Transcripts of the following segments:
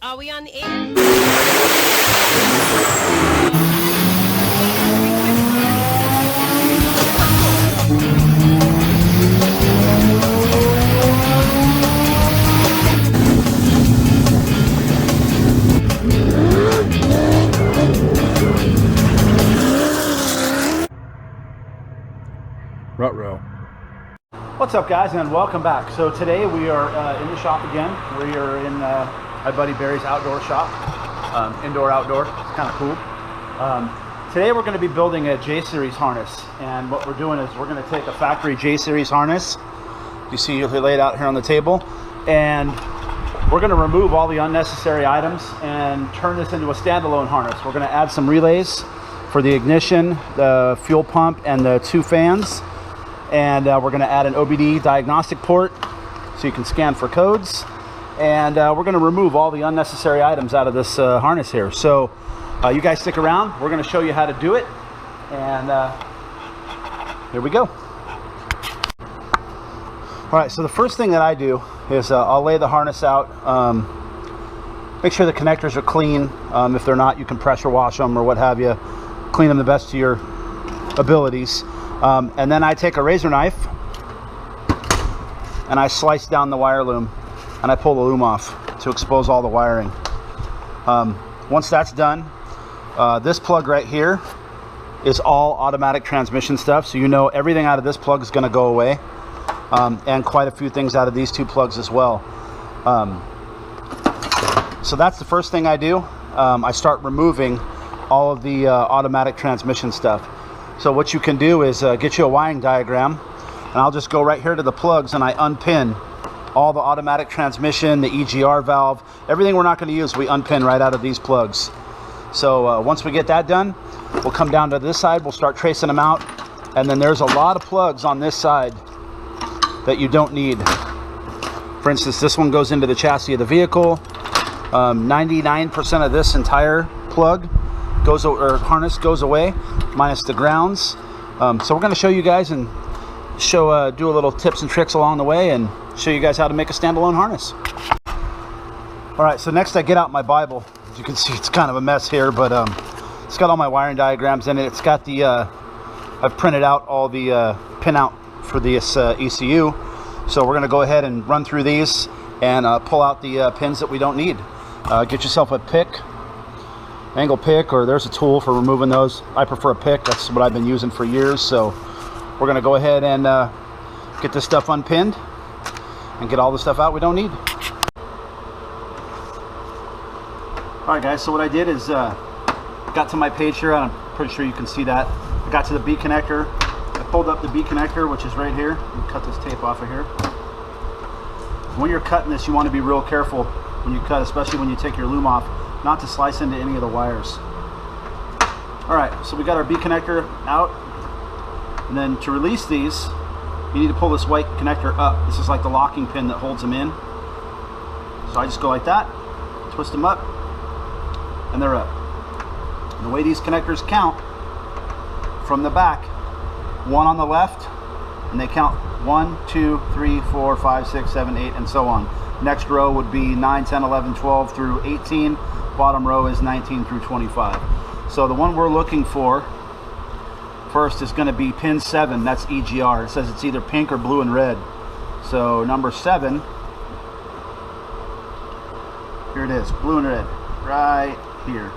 Are we on the air? Ruh-roh. What's up, guys, and welcome back. So today we are in the shop again. We are in my buddy Barry's outdoor shop, indoor-outdoor. It's kind of cool. Today we're going to be building a J-Series harness, and what we're doing is we're going to take a factory J-Series harness. You see it laid out here on the table, and we're going to remove all the unnecessary items and turn this into a standalone harness. We're going to add some relays for the ignition, the fuel pump, and the 2 fans. And we're going to add an OBD diagnostic port so you can scan for codes. And we're going to remove all the unnecessary items out of this harness here. So you guys stick around. We're going to show you how to do it. And here we go. All right, so the first thing that I do is I'll lay the harness out. Make sure the connectors are clean. If they're not, you can pressure wash them or what have you. Clean them the best to your abilities. And then I take a razor knife and I slice down the wire loom and I pull the loom off to expose all the wiring. Once that's done, this plug right here is all automatic transmission stuff, so you know everything out of this plug is going to go away, and quite a few things out of these 2 plugs as well. So that's the first thing I do. I start removing all of the automatic transmission stuff. So what you can do is get you a wiring diagram, and I'll just go right here to the plugs and I unpin all the automatic transmission, the EGR valve, everything we're not going to use, we unpin right out of these plugs. So once we get that done, we'll come down to this side, we'll start tracing them out, and then there's a lot of plugs on this side that you don't need. For instance, this one goes into the chassis of the vehicle. 99% of this entire plug goes, or harness goes away, minus the grounds. So we're going to show you guys and do a little tips and tricks along the way and show you guys how to make a standalone harness. All right, so next I get out my Bible. As you can see, it's kind of a mess here, but it's got all my wiring diagrams in it. It's got the I've printed out all the pin out for this ECU. So we're going to go ahead and run through these and pull out the pins that we don't need. Get yourself a pick, angle pick, or there's a tool for removing those. I prefer a pick. That's what I've been using for years. So we're going to go ahead and get this stuff unpinned and get all the stuff out we don't need. All right, guys, so what I did is got to my page here, and I'm pretty sure you can see that. I got to the B connector. I pulled up the B connector, which is right here. Let me cut this tape off of here. When you're cutting this, you want to be real careful when you cut, especially when you take your loom off, not to slice into any of the wires. All right, so we got our B connector out, and then to release these, you need to pull this white connector up. This is like the locking pin that holds them in. So I just go like that, twist them up, and they're up. And the way these connectors count, from the back, 1 on the left, and they count 1, 2, 3, 4, 5, 6, 7, 8, and so on. Next row would be 9, 10, 11, 12 through 18. Bottom row is 19 through 25. So the one we're looking for first is going to be pin 7. That's EGR. It says it's either pink or blue and red. So number 7, here it is, blue and red, right here.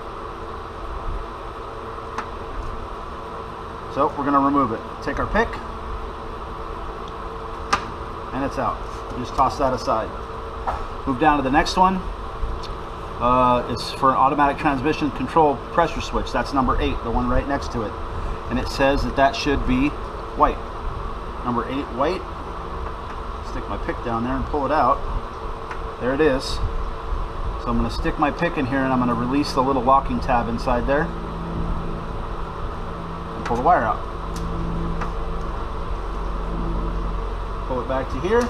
So we're going to remove it. Take our pick, and it's out. Just toss that aside. Move down to the next one. It's for an automatic transmission control pressure switch. That's number 8, the one right next to it. And it says that that should be white. Number 8, white. Stick my pick down there and pull it out. There it is. So I'm going to stick my pick in here, and I'm going to release the little locking tab inside there and pull the wire out. Pull it back to here.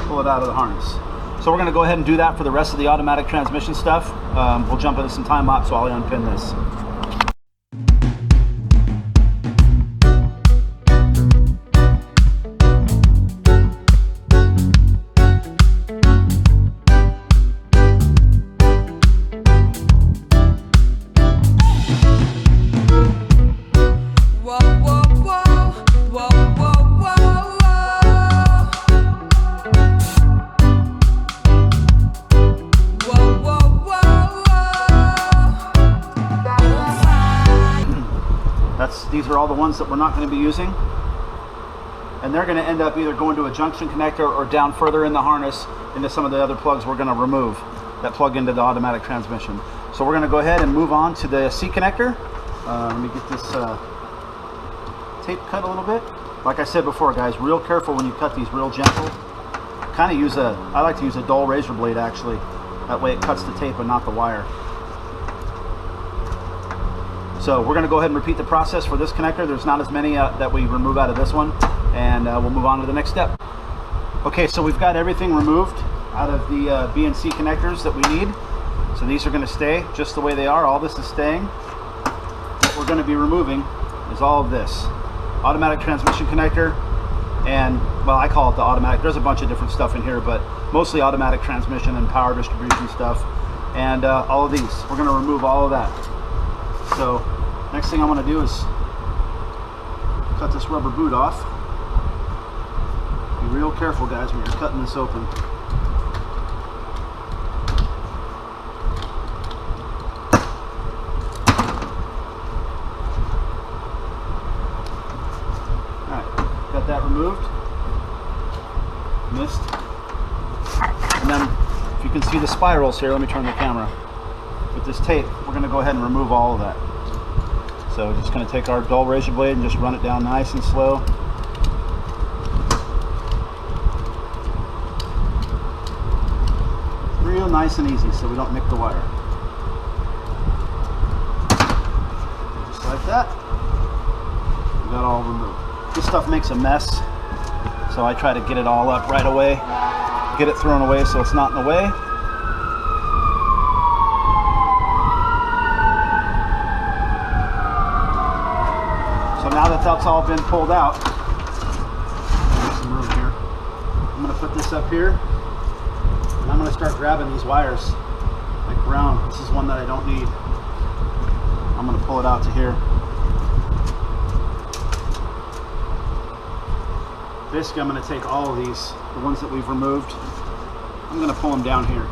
Pull it out of the harness. So we're going to go ahead and do that for the rest of the automatic transmission stuff. We'll jump into some time lapse while I unpin this. These are all the ones that we're not going to be using. And they're going to end up either going to a junction connector or down further in the harness into some of the other plugs we're going to remove that plug into the automatic transmission. So we're going to go ahead and move on to the C connector. Let me get this tape cut a little bit. Like I said before, guys, real careful when you cut these, real gentle. Kind of use I like to use a dull razor blade actually. That way it cuts the tape and not the wire. So we're going to go ahead and repeat the process for this connector. There's not as many that we remove out of this one, and we'll move on to the next step. Okay, so we've got everything removed out of the B and C connectors that we need. So these are going to stay just the way they are. All this is staying. What we're going to be removing is all of this. Automatic transmission connector, and, well, I call it the automatic. There's a bunch of different stuff in here, but mostly automatic transmission and power distribution stuff. And all of these. We're going to remove all of that. So next thing I want to do is cut this rubber boot off. Be real careful, guys, when you're cutting this open. Alright, got that removed. Missed. And then if you can see the spirals here, let me turn the camera. With this tape, we're going to go ahead and remove all of that. So just going to take our dull razor blade and just run it down nice and slow. Real nice and easy so we don't nick the wire. Just like that. We got all removed. This stuff makes a mess, so I try to get it all up right away. Get it thrown away so it's not in the way. Now that that's all been pulled out, there's some room here. I'm going to put this up here, and I'm going to start grabbing these wires like brown. This is one that I don't need. I'm going to pull it out to here. Basically, I'm going to take all of these, the ones that we've removed, I'm going to pull them down here.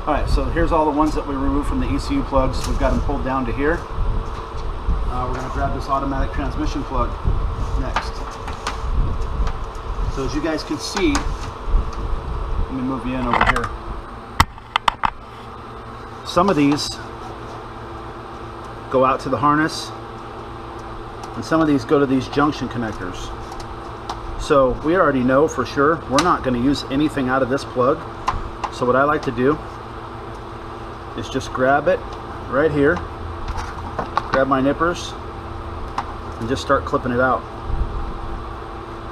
Alright, so here's all the ones that we removed from the ECU plugs. We've got them pulled down to here. We're going to grab this automatic transmission plug next. So as you guys can see, let me move you in over here. Some of these go out to the harness, and some of these go to these junction connectors. So we already know for sure we're not going to use anything out of this plug. So what I like to do is just grab it right here, grab my nippers, and just start clipping it out.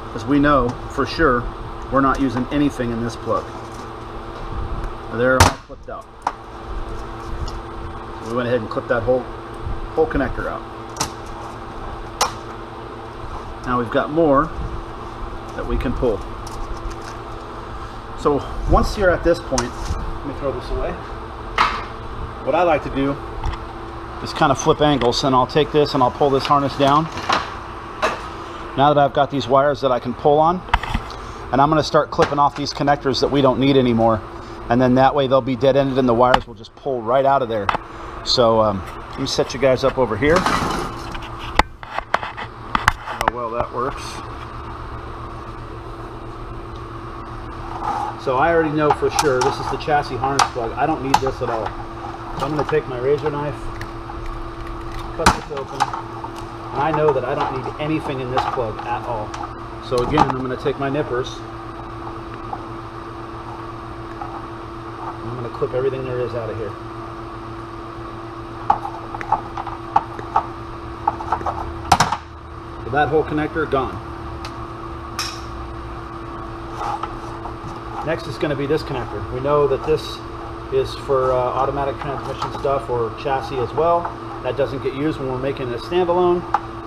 Because we know for sure we're not using anything in this plug. They're all clipped out. So we went ahead and clipped that whole connector out. Now we've got more that we can pull. So once you're at this point, let me throw this away. What I like to do is kind of flip angles, and I'll take this and I'll pull this harness down. Now that I've got these wires that I can pull on, and I'm going to start clipping off these connectors that we don't need anymore, and then that way they'll be dead-ended and the wires will just pull right out of there. So let me set you guys up over here. How well that works. So I already know for sure this is the chassis harness plug. I don't need this at all. So I'm going to take my razor knife, cut this open, and I know that I don't need anything in this plug at all. So again, I'm going to take my nippers, and I'm going to clip everything there is out of here. So that whole connector, gone. Next is going to be this connector. We know that this is for automatic transmission stuff or chassis as well. That doesn't get used when we're making a standalone.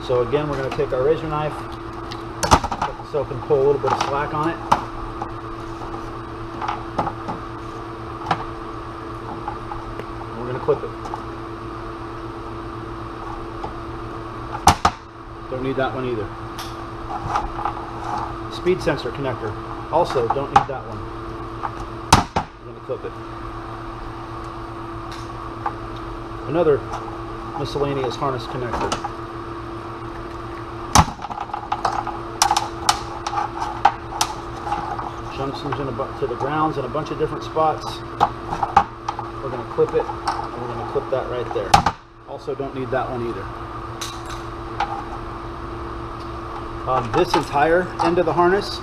So again, we're going to take our razor knife, cut this open, pull a little bit of slack on it. We're going to clip it. Don't need that one either. Speed sensor connector. Also, don't need that one. I'm going to clip it. Another miscellaneous harness connector. Junctions to the grounds in a bunch of different spots. We're going to clip it, and we're going to clip that right there. Also, don't need that one either. This entire end of the harness,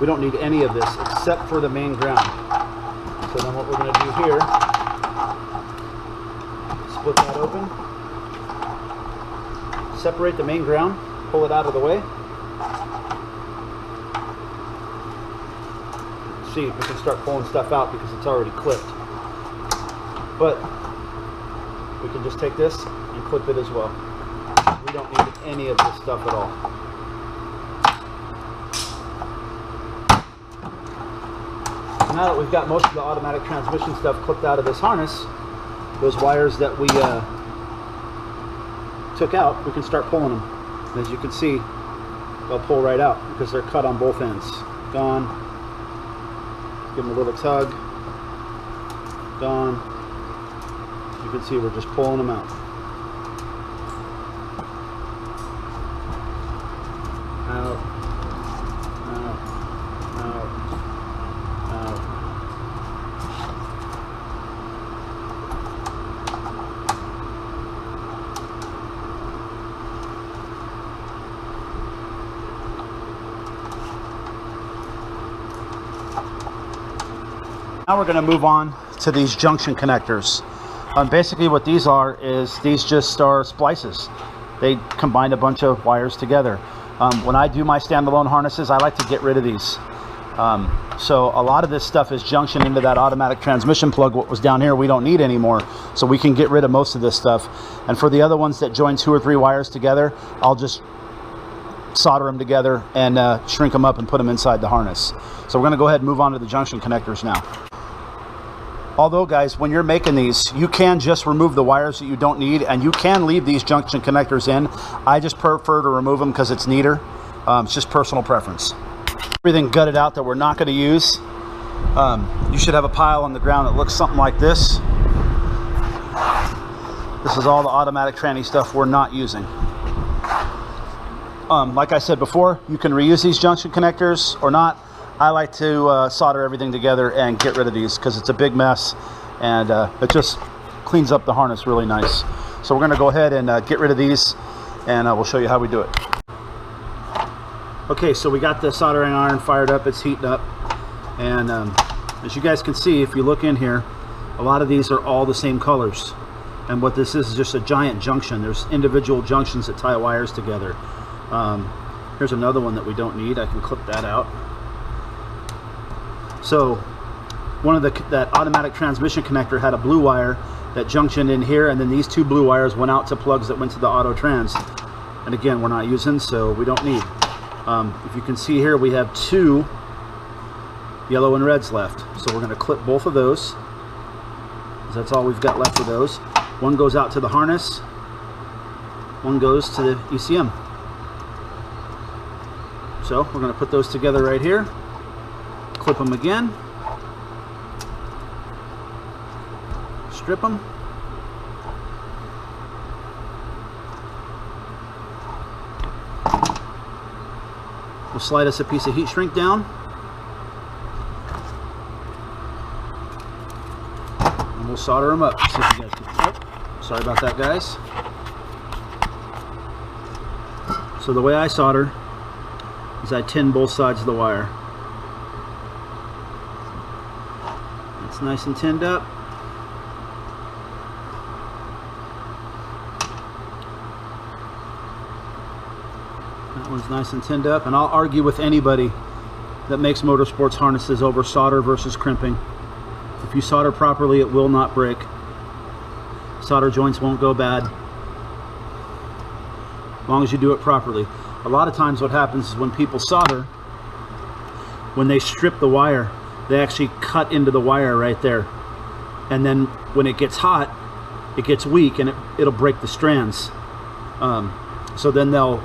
we don't need any of this except for the main ground. So then what we're going to do here, split that open, separate the main ground, pull it out of the way. See, we can start pulling stuff out because it's already clipped. But we can just take this and clip it as well. We don't need any of this stuff at all. Now that we've got most of the automatic transmission stuff clipped out of this harness, those wires that we took out, we can start pulling them. And as you can see, they'll pull right out because they're cut on both ends. Gone. Give them a little tug. Gone. You can see we're just pulling them out. Out. Out. Out. Out. Now we're going to move on to these junction connectors. Basically what these are is these just are splices. They combine a bunch of wires together. When I do my standalone harnesses, I like to get rid of these. So a lot of this stuff is junction into that automatic transmission plug. What was down here we don't need anymore, so we can get rid of most of this stuff. And for the other ones that join 2 or 3 wires together, I'll just solder them together and shrink them up and put them inside the harness. So we're going to go ahead and move on to the junction connectors now. Although guys, when you're making these, you can just remove the wires that you don't need, and you can leave these junction connectors in. I just prefer to remove them because it's neater. It's just personal preference. Everything gutted out that we're not going to use. You should have a pile on the ground that looks something like this. This is all the automatic tranny stuff we're not using. Like I said before, you can reuse these junction connectors or not. I like to solder everything together and get rid of these because it's a big mess, and it just cleans up the harness really nice. So we're going to go ahead and get rid of these, and we'll show you how we do it. Okay, so we got the soldering iron fired up. It's heating up, and as you guys can see, if you look in here, a lot of these are all the same colors. And what this is just a giant junction. There's individual junctions that tie wires together. Here's another one that we don't need. I can clip that out. So one of that automatic transmission connector had a blue wire that junctioned in here, and then these 2 blue wires went out to plugs that went to the auto trans. And again, we're not using, so we don't need. If you can see here, we have 2 yellow and reds left. So we're going to clip both of those, because that's all we've got left of those. One goes out to the harness, one goes to the ECM. So we're going to put those together right here. Clip them again, strip them, we'll slide us a piece of heat shrink down, and we'll solder them up. See if you guys can, oh, sorry about that, guys. So the way I solder is I tin both sides of the wire. It's nice and tinned up. That one's nice and tinned up, and I'll argue with anybody that makes motorsports harnesses over solder versus crimping. If you solder properly, it will not break. Solder joints won't go bad as long as you do it properly. A lot of times what happens is when people solder, when they strip the wire, they actually cut into the wire right there, and then when it gets hot, it gets weak and it'll break the strands. So then they'll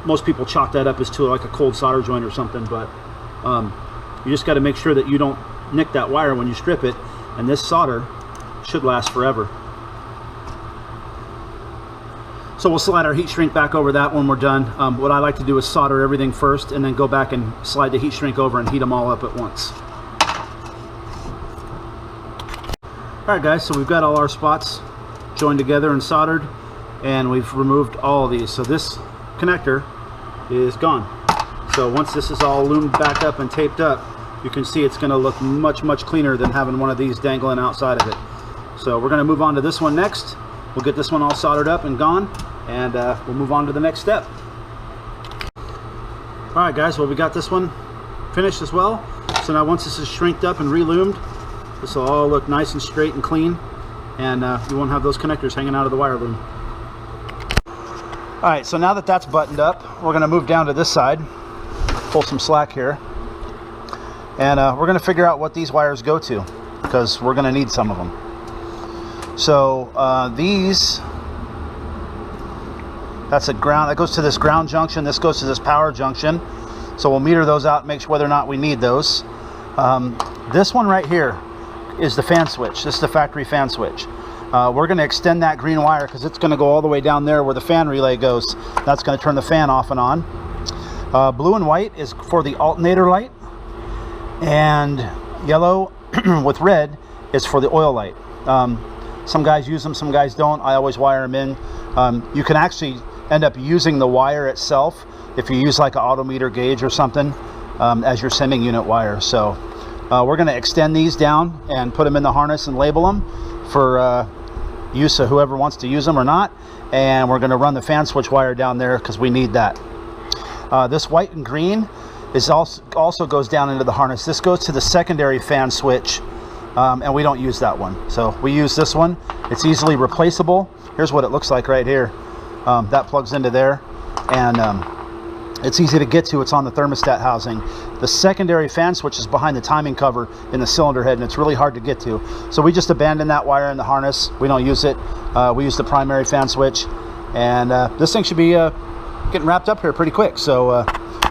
most people chalk that up as to like a cold solder joint or something, but you just got to make sure that you don't nick that wire when you strip it, and this solder should last forever. So we'll slide our heat shrink back over that when we're done. What I like to do is solder everything first and then go back and slide the heat shrink over and heat them all up at once. Alright guys, so we've got all our spots joined together and soldered, and we've removed all of these. So this connector is gone. So once this is all loomed back up and taped up, you can see it's going to look much cleaner than having one of these dangling outside of it. So we're going to move on to this one next. We'll get this one all soldered up and gone, and we'll move on to the next step. Alright guys, well, we got this one finished as well. So now once this is shrinked up and reloomed, this will all look nice and straight and clean, and you won't have those connectors hanging out of the wire loom. Alright, so now that that's buttoned up, we're going to move down to this side, pull some slack here, and we're going to figure out what these wires go to, because we're going to need some of them. So that's a ground, that goes to this ground junction, this goes to this power junction, so we'll meter those out and make sure whether or not we need those. This one right here is the fan switch. This is the factory fan switch. We're going to extend that green wire because it's going to go all the way down there where the fan relay goes. That's going to turn the fan off and on. Blue and white is for the alternator light, and yellow with red is for the oil light. Some guys use them, some guys don't. I always wire them in. You can actually end up using the wire itself if you use like an autometer gauge or something as your sending unit wire. So we're going to extend these down and put them in the harness and label them for use of whoever wants to use them or not. And we're going to run the fan switch wire down there because we need that. This white and green is also goes down into the harness. This goes to the secondary fan switch, and we don't use that one. So we use this one. It's easily replaceable. Here's what it looks like right here. That plugs into there, and it's easy to get to. It's on the thermostat housing. The secondary fan switch is behind the timing cover in the cylinder head, and it's really hard to get to. So we just abandon that wire in the harness. We don't use it. We use the primary fan switch, and this thing should be getting wrapped up here pretty quick. So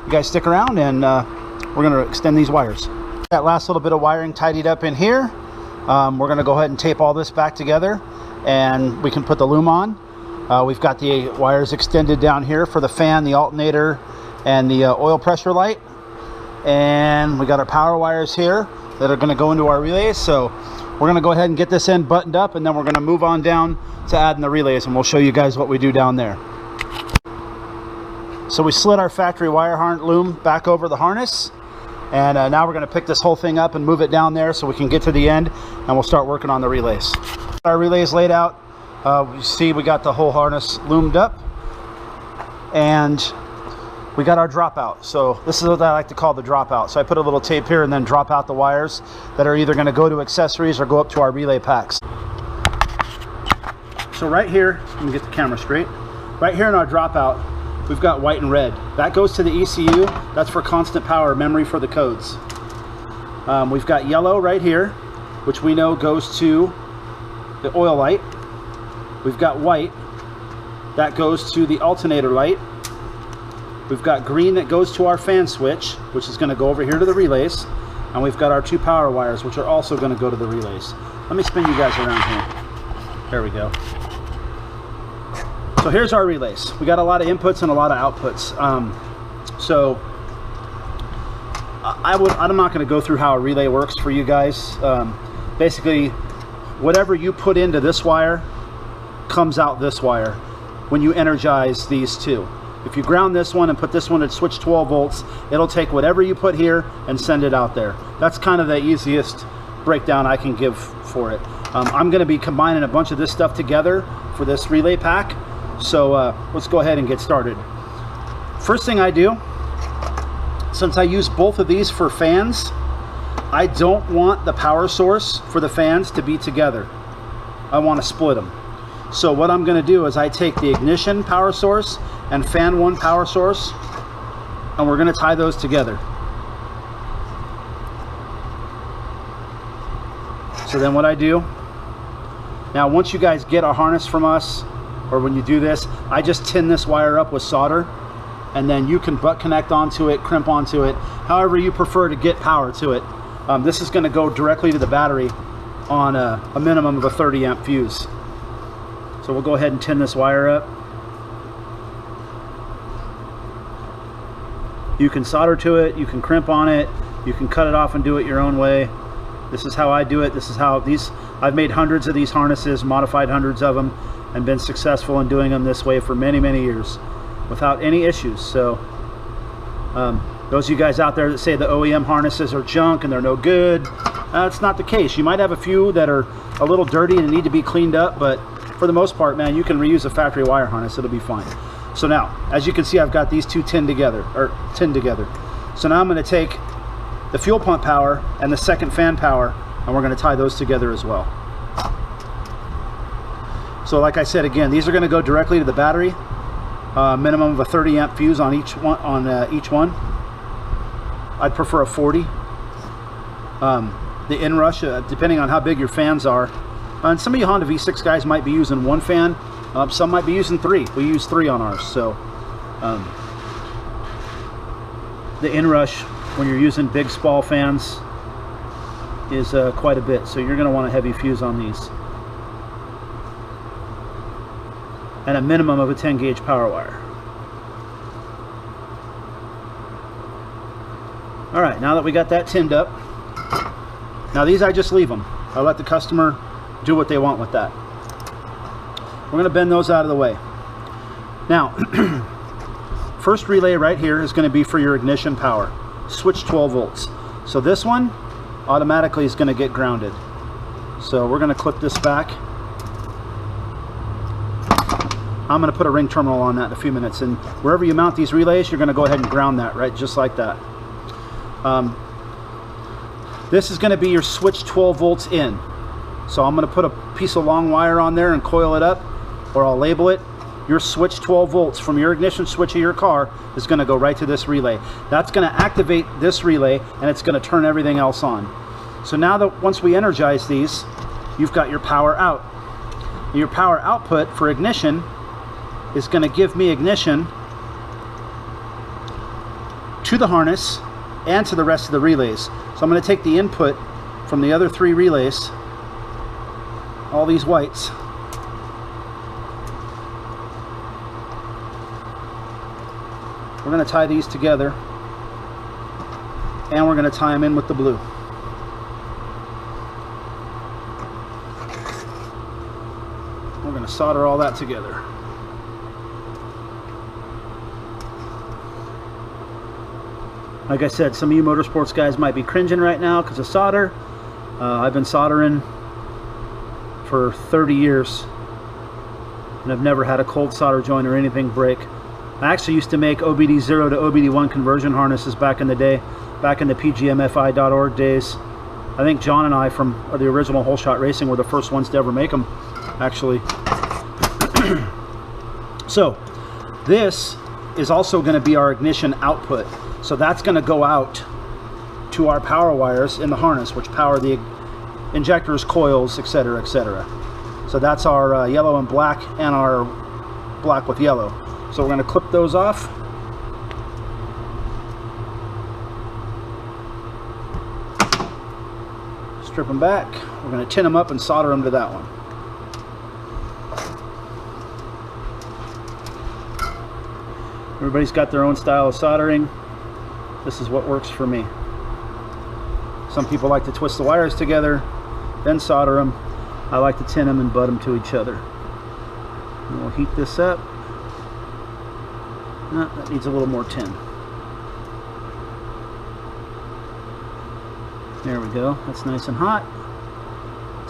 you guys stick around, and we're going to extend these wires. That last little bit of wiring tidied up in here. We're going to go ahead and tape all this back together, and we can put the loom on. We've got the wires extended down here for the fan, the alternator, and the oil pressure light, and we got our power wires here that are going to go into our relays. So we're going to go ahead and get this end buttoned up, and then we're going to move on down to adding the relays, and we'll show you guys what we do down there. So we slid our factory wire harness loom back over the harness, and now we're going to pick this whole thing up and move it down there so we can get to the end, and we'll start working on the relays. Our relays laid out. You see we got the whole harness loomed up, and we got our dropout. So this is what I like to call the dropout. So I put a little tape here and then drop out the wires that are either going to go to accessories or go up to our relay packs. So right here, let me get the camera straight. Right here in our dropout, we've got white and red. That goes to the ECU. That's for constant power, memory for the codes. We've got yellow right here, which we know goes to the oil light. We've got white. That goes to the alternator light. We've got green that goes to our fan switch, which is going to go over here to the relays. And we've got our two power wires, which are also going to go to the relays. Let me spin you guys around here. There we go. So here's our relays. We got a lot of inputs and a lot of outputs. I'm not going to go through how a relay works for you guys. Basically, whatever you put into this wire comes out this wire when you energize these two. If you ground this one and put this one at switch 12 volts, it'll take whatever you put here and send it out there. That's kind of the easiest breakdown I can give for it. I'm going to be combining a bunch of this stuff together for this relay pack. So let's go ahead and get started. First thing I do, since I use both of these for fans, I don't want the power source for the fans to be together. I want to split them. So what I'm going to do is I take the ignition power source and fan 1 power source, and we're going to tie those together. So then what I do, now once you guys get a harness from us, or when you do this, I just tin this wire up with solder, and then you can butt connect onto it, crimp onto it, however you prefer to get power to it. This is going to go directly to the battery on a minimum of a 30 amp fuse. So we'll go ahead and tin this wire up. You can solder to it, you can crimp on it, you can cut it off and do it your own way. This is how I do it. This is how I've made hundreds of these harnesses, modified hundreds of them, and been successful in doing them this way for many, many years without any issues. So those of you guys out there that say the OEM harnesses are junk and they're no good, it's not the case. You might have a few that are a little dirty and need to be cleaned up, but for the most part, man, you can reuse a factory wire harness. It'll be fine. So now, as you can see, I've got these two tinned together. So now I'm going to take the fuel pump power and the second fan power, and we're going to tie those together as well. So like I said, again, these are going to go directly to the battery. Minimum of a 30 amp fuse on each one. I'd prefer a 40. The inrush, depending on how big your fans are, and some of you Honda V6 guys might be using one fan, some might be using 3. We use 3 on ours. So the inrush when you're using big spall fans is quite a bit, so you're going to want a heavy fuse on these, and a minimum of a 10 gauge power wire. Alright, now that we got that tinned up, now these I just leave them. I let the customer do what they want with that. We're going to bend those out of the way. Now, first relay right here is going to be for your ignition power. Switch 12 volts. So this one automatically is going to get grounded. So we're going to clip this back. I'm going to put a ring terminal on that in a few minutes, and wherever you mount these relays, you're going to go ahead and ground that, right, just like that. This is going to be your switch 12 volts in. So I'm going to put a piece of long wire on there and coil it up, or I'll label it. Your switch 12 volts from your ignition switch of your car is going to go right to this relay. That's going to activate this relay, and it's going to turn everything else on. So now that once we energize these, you've got your power out. Your power output for ignition is going to give me ignition to the harness and to the rest of the relays. So I'm going to take the input from the other 3 relays, all these whites, we're going to tie these together, and we're going to tie them in with the blue. We're going to solder all that together. Like I said, some of you motorsports guys might be cringing right now because of solder. I've been soldering for 30 years, and I've never had a cold solder joint or anything break. I actually used to make OBD0 to OBD1 conversion harnesses back in the day, back in the PGMFI.org days. I think John and I from the original Whole Shot Racing were the first ones to ever make them, actually. So this is also going to be our ignition output. So that's going to go out to our power wires in the harness, which power the injectors, coils, etc., etc. So that's our yellow and black, and our black with yellow. So we're going to clip those off. Strip them back. We're going to tin them up and solder them to that one. Everybody's got their own style of soldering. This is what works for me. Some people like to twist the wires together, then solder them. I like to tin them and butt them to each other. And we'll heat this up. No, that needs a little more tin. There we go. That's nice and hot.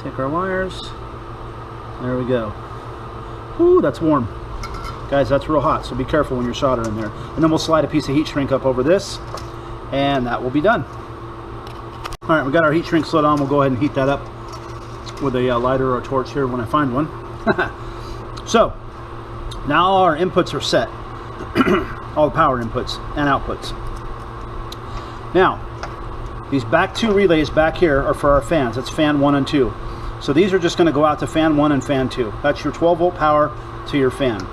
Take our wires. There we go. Ooh, that's warm. Guys, that's real hot, so be careful when you're soldering there. And then we'll slide a piece of heat shrink up over this, and that will be done. All right, we got our heat shrink slid on. We'll go ahead and heat that up with a lighter or a torch here when I find one. So now our inputs are set. All the power inputs and outputs. Now, these back 2 relays back here are for our fans. That's fan 1 and 2. So these are just going to go out to fan 1 and fan 2. That's your 12 volt power to your fan.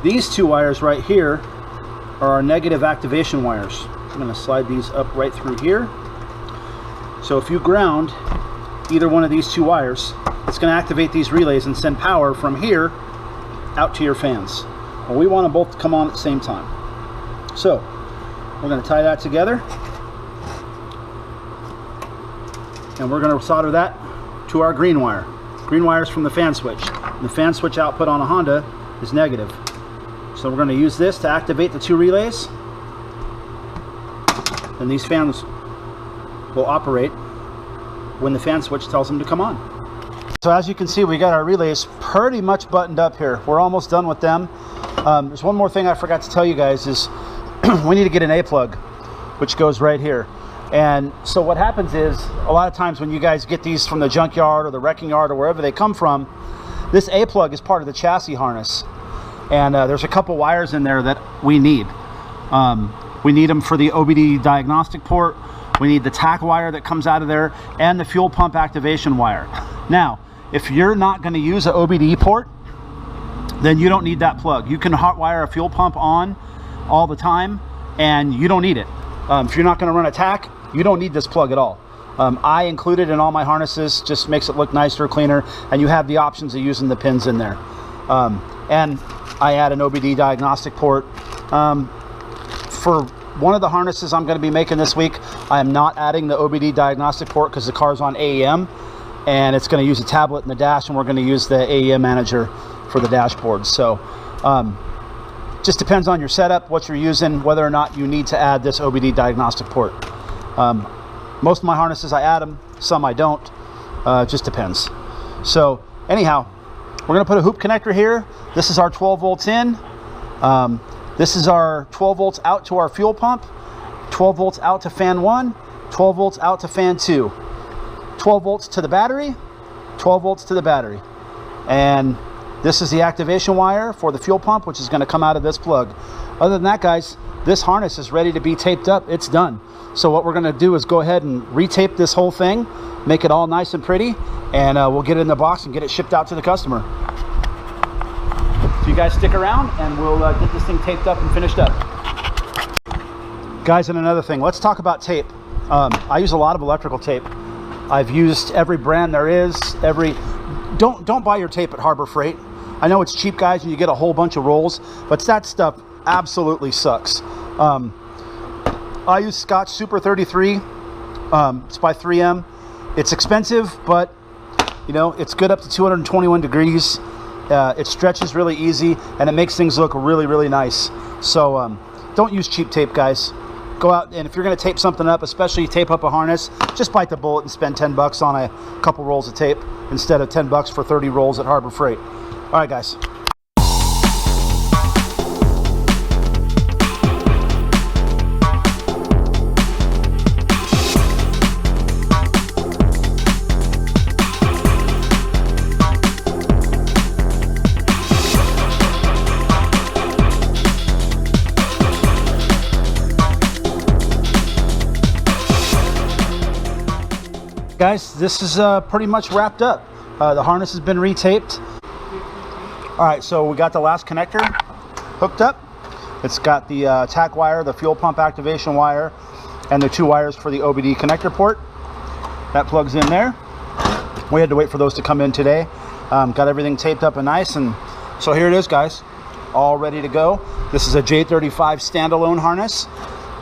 These two wires right here are our negative activation wires. I'm going to slide these up right through here. So if you ground either one of these two wires, it's going to activate these relays and send power from here out to your fans. Well, we want them both to come on at the same time. So we're going to tie that together, and we're going to solder that to our green wire. Green wire is from the fan switch. And the fan switch output on a Honda is negative. So we're going to use this to activate the two relays, and these fans will operate when the fan switch tells them to come on. So as you can see, we got our relays pretty much buttoned up here. We're almost done with them. There's one more thing I forgot to tell you guys is we need to get an A plug, which goes right here. And so what happens is, a lot of times when you guys get these from the junkyard or the wrecking yard or wherever they come from, this A plug is part of the chassis harness. And there's a couple wires in there that we need. We need them for the OBD diagnostic port. We need the tack wire that comes out of there, and the fuel pump activation wire. Now, if you're not going to use an OBD port, then you don't need that plug. You can hot wire a fuel pump on all the time, and you don't need it. If you're not going to run a tack, you don't need this plug at all. I include it in all my harnesses, just makes it look nicer, cleaner, and you have the options of using the pins in there. And I add an OBD diagnostic port. For one of the harnesses I'm going to be making this week, I am not adding the OBD diagnostic port because the car's on AEM, and it's going to use a tablet in the dash, and we're going to use the AEM manager for the dashboard. So just depends on your setup, what you're using, whether or not you need to add this OBD diagnostic port. Most of my harnesses I add them, some I don't. Just depends. So anyhow, we're going to put a hoop connector here. This is our 12 volts in. This is our 12 volts out to our fuel pump, 12 volts out to fan 1, 12 volts out to fan 2, 12 volts to the battery, 12 volts to the battery. And this is the activation wire for the fuel pump, which is going to come out of this plug. Other than that, guys, this harness is ready to be taped up. It's done. So what we're going to do is go ahead and retape this whole thing, make it all nice and pretty, and we'll get it in the box and get it shipped out to the customer. So you guys stick around and we'll get this thing taped up and finished up. Guys, and another thing, let's talk about tape. I use a lot of electrical tape. I've used every brand there is. Don't buy your tape at Harbor Freight. I know it's cheap, guys, and you get a whole bunch of rolls, but that stuff absolutely sucks. I use Scotch Super 33. It's by 3M. It's expensive, but you know, it's good up to 221 degrees. It stretches really easy, and it makes things look really, really nice. So don't use cheap tape, guys. Go out, and if you're going to tape something up, especially tape up a harness, just bite the bullet and spend 10 bucks on a couple rolls of tape instead of 10 bucks for 30 rolls at Harbor Freight. All right, guys. Guys, this is pretty much wrapped up. The harness has been retaped. All right, so we got the last connector hooked up. It's got the tack wire, the fuel pump activation wire, and the two wires for the OBD connector port. That plugs in there. We had to wait for those to come in today. Got everything taped up and nice, and so here it is, guys, all ready to go. This is a J35 standalone harness,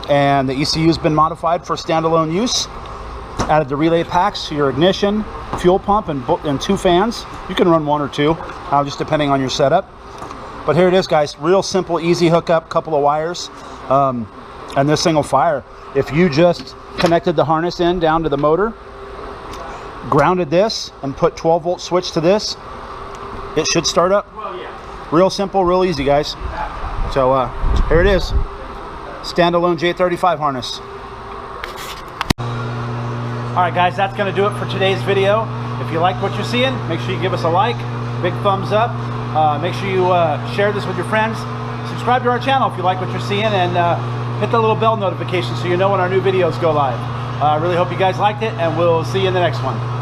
and the ECU has been modified for standalone use. Added the relay packs to your ignition, fuel pump, and two fans. You can run one or two, just depending on your setup. But here it is, guys. Real simple, easy hookup, couple of wires, and this thing will fire. If you just connected the harness in down to the motor, grounded this, and put 12 volt switch to this, it should start up. Real simple, real easy, guys. So here it is. Standalone J35 harness. Alright guys, that's going to do it for today's video. If you like what you're seeing, make sure you give us a like, big thumbs up. Make sure you share this with your friends. Subscribe to our channel if you like what you're seeing, and hit the little bell notification so you know when our new videos go live. I really hope you guys liked it, and we'll see you in the next one.